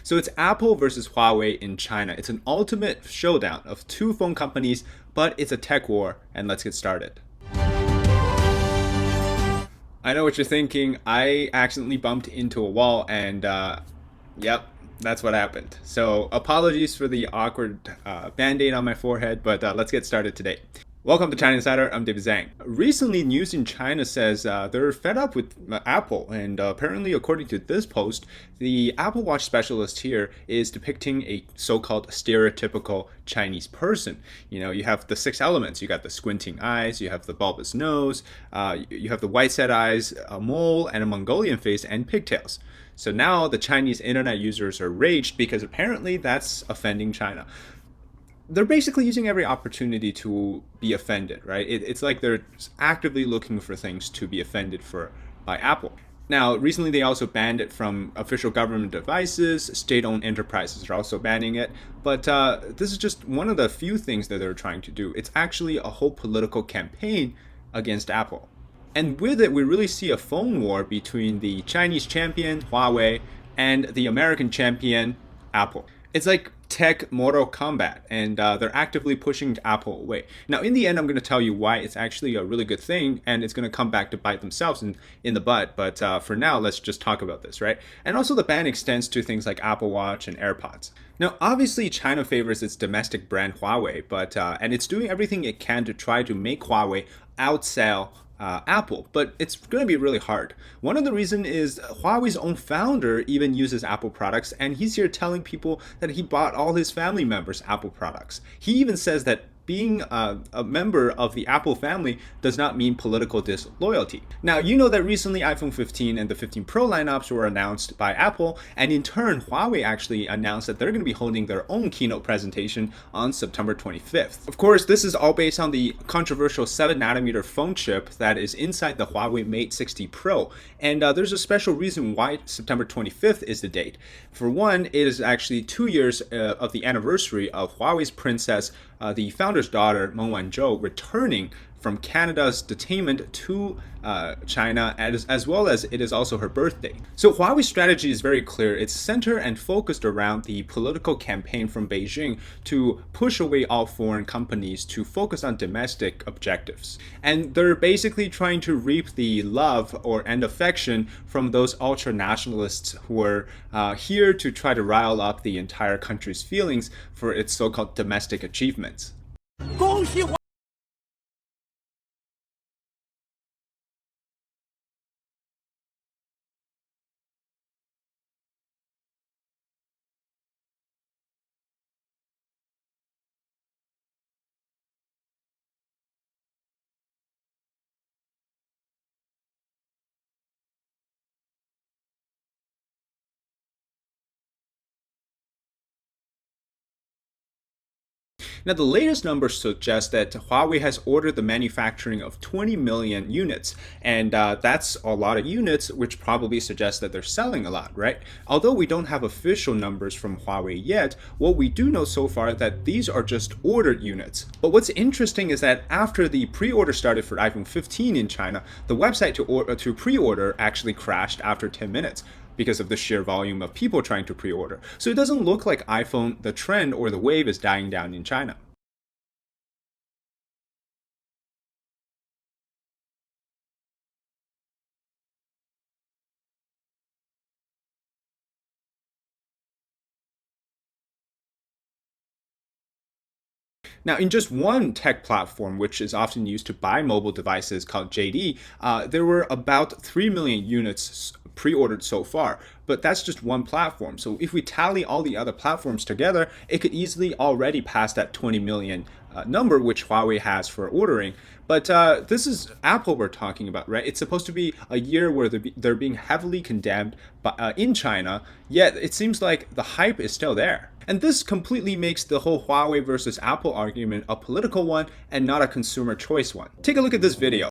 So it's Apple versus Huawei in China. It's an ultimate showdown of two phone companies, but it's a tech war, and let's get started. I know what you're thinking. I accidentally bumped into a wall, and yep, that's what happened. So apologies for the awkward band-aid on my forehead, but let's get started today. Welcome to China Insider. I'm David Zhang. Recently, news in China says they're fed up with Apple, and apparently, according to this post, the Apple Watch specialist here is depicting a so-called stereotypical Chinese person. You know, you have the six elements. You got the squinting eyes, you have the bulbous nose, you have the white-set eyes, a mole, and a Mongolian face, and pigtails. So now the Chinese internet users are raged because apparently that's offending China. They're basically using every opportunity to be offended, right? It's like they're actively looking for things to be offended for by Apple. Now, recently they also banned it from official government devices. State-owned enterprises are also banning it. But this is just one of the few things that they're trying to do. It's actually a whole political campaign against Apple. And with it, we really see a phone war between the Chinese champion, Huawei, and the American champion, Apple. It's like tech Mortal Kombat, and they're actively pushing Apple away. Now, in the end, I'm going to tell you why it's actually a really good thing, and it's going to come back to bite themselves in the butt. But for now, let's just talk about this, right? And also, the ban extends to things like Apple Watch and AirPods. Now, obviously, China favors its domestic brand Huawei, but and it's doing everything it can to try to make Huawei outsell Apple, but it's going to be really hard. One of the reasons is Huawei's own founder even uses Apple products, and he's here telling people that he bought all his family members Apple products. He even says that being a member of the Apple family does not mean political disloyalty. Now, you know that recently iPhone 15 and the 15 Pro lineups were announced by Apple, and in turn, Huawei actually announced that they're going to be holding their own keynote presentation on September 25th. Of course, this is all based on the controversial 7nm phone chip that is inside the Huawei Mate 60 Pro, and there's a special reason why September 25th is the date. For one, it is actually 2 years of the anniversary of Huawei's princess, the founder's daughter, Meng Wanzhou, returning from Canada's detainment to China, as well as it is also her birthday. So Huawei's strategy is very clear. It's centered and focused around the political campaign from Beijing to push away all foreign companies to focus on domestic objectives. And they're basically trying to reap the love and affection from those ultra-nationalists who are here to try to rile up the entire country's feelings for its so-called domestic achievements. Now, the latest numbers suggest that Huawei has ordered the manufacturing of 20 million units, and that's a lot of units, which probably suggests that they're selling a lot, right? Although we don't have official numbers from Huawei yet, what we do know so far is that these are just ordered units. But what's interesting is that after the pre-order started for iPhone 15 in China, the website to pre-order actually crashed after 10 minutes. Because of the sheer volume of people trying to pre-order. So it doesn't look like iPhone, the trend or the wave is dying down in China. Now, in just one tech platform, which is often used to buy mobile devices called JD, there were about 3 million units pre-ordered so far, but that's just one platform. So if we tally all the other platforms together, it could easily already pass that 20 million number which Huawei has for ordering. But this is Apple we're talking about, right? It's supposed to be a year where they're being heavily condemned in China, yet it seems like the hype is still there. And this completely makes the whole Huawei versus Apple argument a political one and not a consumer choice one. Take a look at this video.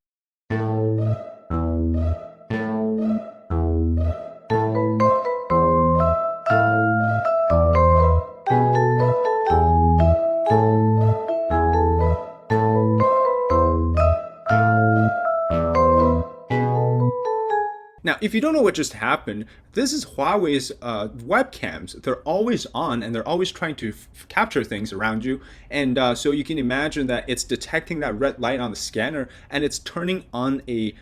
Now, Now, if you don't know what just happened, this is Huawei's webcams. They're always on and they're always trying to capture things around you. And so you can imagine that it's detecting that red light on the scanner and it's turning on the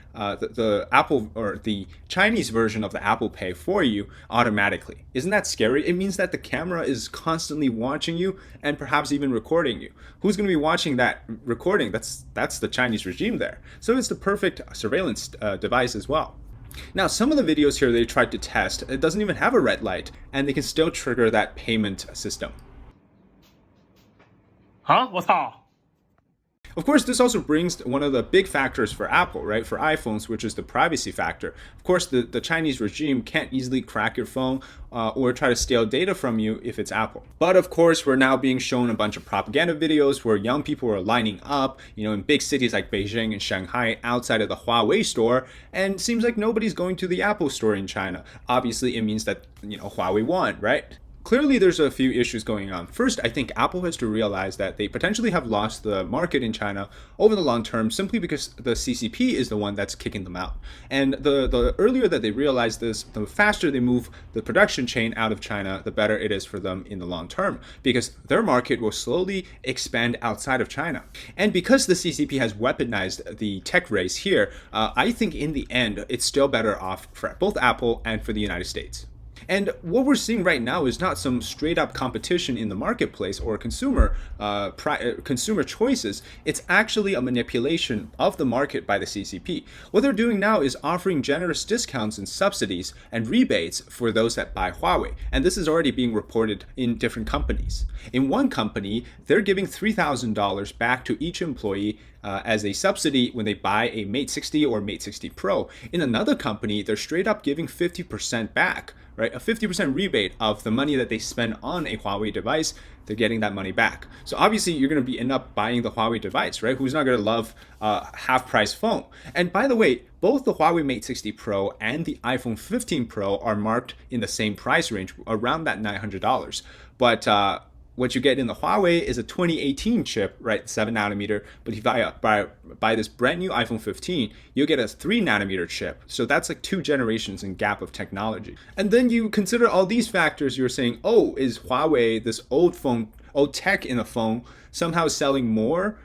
Apple or the Chinese version of the Apple Pay for you automatically. Isn't that scary? It means that the camera is constantly watching you and perhaps even recording you. Who's going to be watching that recording? That's the Chinese regime there. So it's the perfect surveillance device as well. Now, some of the videos here they tried to test, it doesn't even have a red light, and they can still trigger that payment system. Huh? 我操! Of course, this also brings one of the big factors for Apple, right, for iPhones, which is the privacy factor. Of course, the Chinese regime can't easily crack your phone or try to steal data from you if it's Apple. But of course, we're now being shown a bunch of propaganda videos where young people are lining up, in big cities like Beijing and Shanghai outside of the Huawei store, and it seems like nobody's going to the Apple store in China. Obviously, it means that, Huawei won, right? Clearly, there's a few issues going on. First, I think Apple has to realize that they potentially have lost the market in China over the long term simply because the CCP is the one that's kicking them out. And the earlier that they realize this, the faster they move the production chain out of China, the better it is for them in the long term, because their market will slowly expand outside of China. And because the CCP has weaponized the tech race here, I think in the end, it's still better off for both Apple and for the United States. And what we're seeing right now is not some straight up competition in the marketplace or consumer choices. It's actually a manipulation of the market by the CCP. What they're doing now is offering generous discounts and subsidies and rebates for those that buy Huawei. And this is already being reported in different companies. In one company, they're giving $3,000 back to each employee as a subsidy when they buy a Mate 60 or Mate 60 Pro. In another company, they're straight up giving 50% back, right? A 50% rebate of the money that they spend on a Huawei device. They're getting that money back. So obviously you're going to end up buying the Huawei device, right? Who's not going to love a half-price phone? And by the way, both the Huawei Mate 60 Pro and the iPhone 15 Pro are marked in the same price range, around that $900. But what you get in the Huawei is a 2018 chip, right, 7 nanometer. But if you buy this brand new iPhone 15, you'll get a 3 nanometer chip. So that's like 2 generations in gap of technology. And then you consider all these factors, you're saying, oh, is Huawei, this old tech in the phone, somehow selling more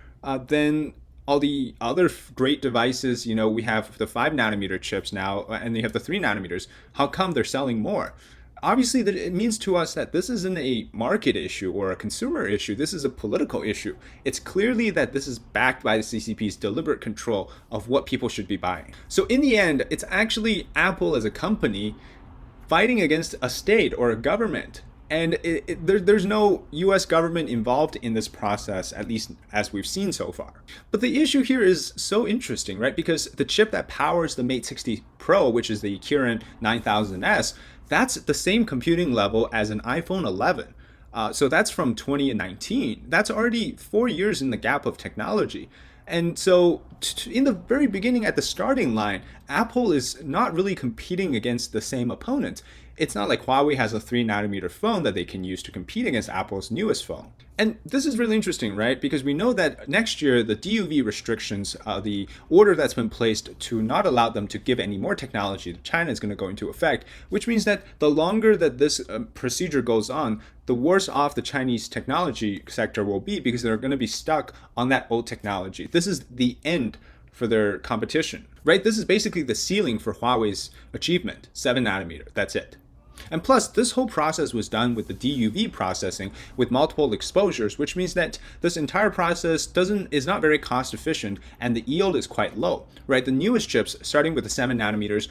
than all the other great devices? We have the 5 nanometer chips now, and you have the 3 nanometers. How come they're selling more? Obviously, that it means to us that this isn't a market issue or a consumer issue. This is a political issue. It's clearly that this is backed by the CCP's deliberate control of what people should be buying. So in the end, it's actually Apple as a company fighting against a state or a government. And there's no US government involved in this process, at least as we've seen so far. But the issue here is so interesting, right? Because the chip that powers the Mate 60 Pro, which is the Kirin 9000S, that's the same computing level as an iPhone 11. So that's from 2019. That's already 4 years in the gap of technology. And so in the very beginning, at the starting line, Apple is not really competing against the same opponent. It's not like Huawei has a 3 nanometer phone that they can use to compete against Apple's newest phone. And this is really interesting, right? Because we know that next year, the DUV restrictions, the order that's been placed to not allow them to give any more technology to China is going to go into effect, which means that the longer that this procedure goes on, the worse off the Chinese technology sector will be because they're going to be stuck on that old technology. This is the end for their competition, right? This is basically the ceiling for Huawei's achievement, 7 nanometer, that's it. And plus, this whole process was done with the DUV processing with multiple exposures, which means that this entire process is not very cost efficient and the yield is quite low, right? The newest chips, starting with the 7 nanometers,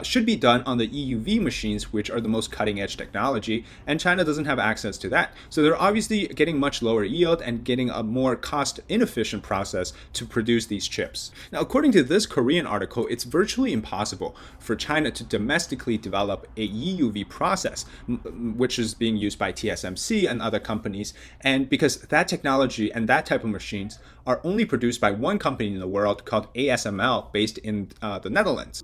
should be done on the EUV machines, which are the most cutting edge technology, and China doesn't have access to that. So they're obviously getting much lower yield and getting a more cost inefficient process to produce these chips. Now, according to this Korean article, it's virtually impossible for China to domestically develop a EUV process, which is being used by TSMC and other companies. And because that technology and that type of machines are only produced by one company in the world called ASML, based in the Netherlands.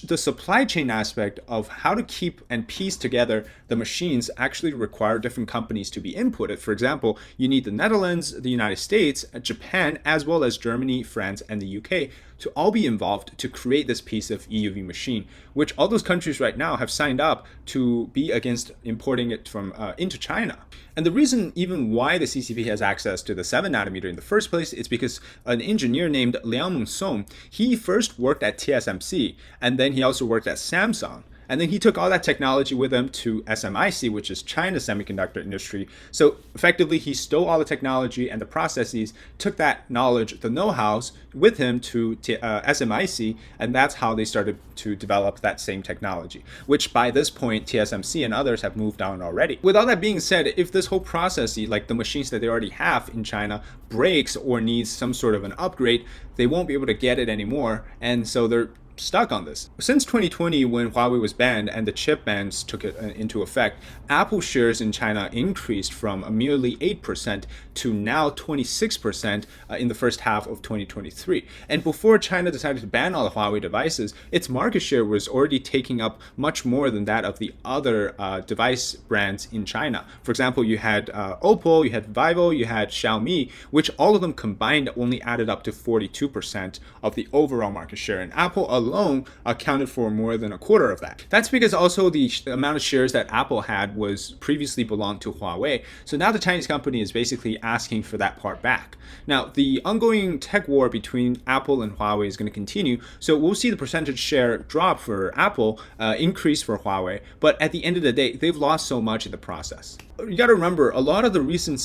The supply chain aspect of how to keep and piece together the machines actually require different companies to be inputted. For example, you need the Netherlands, the United States, Japan, as well as Germany, France, and the UK to all be involved to create this piece of EUV machine, which all those countries right now have signed up to be against importing it from into China. And the reason even why the CCP has access to the 7 nanometer in the first place is because an engineer named Liang Song, he first worked at TSMC, and then he also worked at Samsung. And then he took all that technology with him to SMIC, which is China's semiconductor industry. So effectively, he stole all the technology and the processes, took that knowledge, the know-hows, with him to SMIC, and that's how they started to develop that same technology, which by this point, TSMC and others have moved on already. With all that being said, if this whole process, like the machines that they already have in China, breaks or needs some sort of an upgrade, they won't be able to get it anymore, and so they're stuck on this. Since 2020, when Huawei was banned and the chip bans took it into effect, Apple shares in China increased from merely 8% to now 26% in the first half of 2023. And before China decided to ban all the Huawei devices, its market share was already taking up much more than that of the other device brands in China. For example, you had Oppo, you had Vivo, you had Xiaomi, which all of them combined only added up to 42% of the overall market share. And Apple alone accounted for more than a quarter of that. That's because also the amount of shares that Apple had was previously belonged to Huawei. So now the Chinese company is basically asking for that part back. Now, the ongoing tech war between Apple and Huawei is going to continue. So we'll see the percentage share drop for Apple, increase for Huawei. But at the end of the day, they've lost so much in the process. You got to remember, a lot of the recent,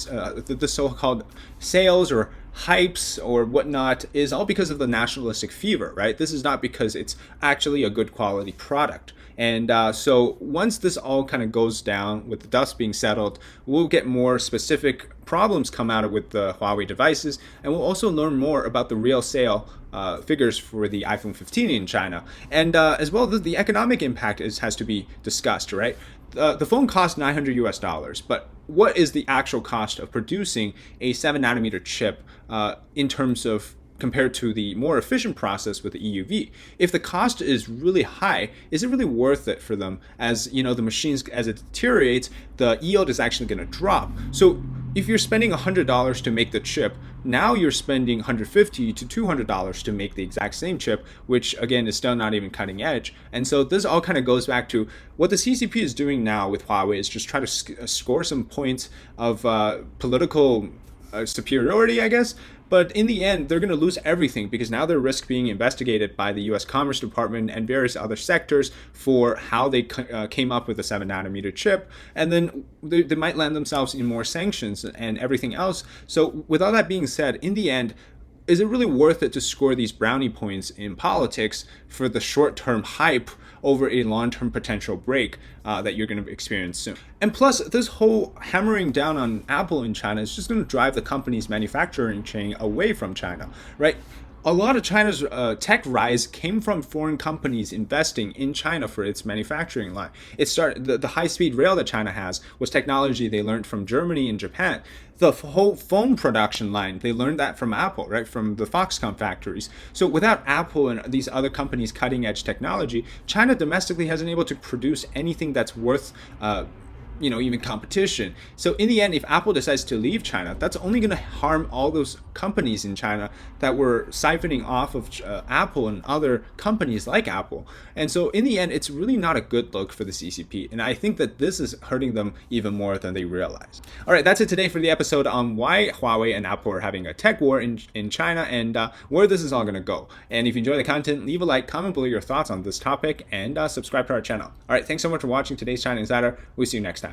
the so-called sales or hypes or whatnot is all because of the nationalistic fever, right? This is not because it's actually a good quality product. And so once this all kind of goes down with the dust being settled, we'll get more specific problems come out with the Huawei devices, and we'll also learn more about the real sale figures for the iPhone 15 in China. And as well, the economic impact has to be discussed, right? The phone costs $900, but what is the actual cost of producing a 7 nanometer chip in terms of compared to the more efficient process with the EUV? If the cost is really high, is it really worth it for them? As you know, the machines, as it deteriorates, the yield is actually going to drop. So if you're spending $100 to make the chip, now you're spending $150 to $200 to make the exact same chip, which again is still not even cutting edge. And so this all kind of goes back to what the CCP is doing now with Huawei is just try to score some points of political superiority, I guess. But in the end, they're going to lose everything because now they're risk being investigated by the U.S. Commerce Department and various other sectors for how they came up with the 7 nanometer chip. And then they might land themselves in more sanctions and everything else. So with all that being said, in the end, is it really worth it to score these brownie points in politics for the short-term hype over a long-term potential break that you're going to experience soon? And plus, this whole hammering down on Apple in China is just going to drive the company's manufacturing chain away from China, right? A lot of China's tech rise came from foreign companies investing in China for its manufacturing line. It started the high-speed rail that China has was technology they learned from Germany and Japan. The whole phone production line, they learned that from Apple, right? From the Foxconn factories. So without Apple and these other companies' cutting-edge technology, China domestically hasn't been able to produce anything that's worth even competition. So in the end, if Apple decides to leave China, that's only going to harm all those companies in China that were siphoning off of Apple and other companies like Apple. And so in the end, it's really not a good look for the CCP. And I think that this is hurting them even more than they realize. All right, that's it today for the episode on why Huawei and Apple are having a tech war in China and where this is all going to go. And if you enjoy the content, leave a like, comment below your thoughts on this topic, and subscribe to our channel. All right, thanks so much for watching today's China Insider. We'll see you next time.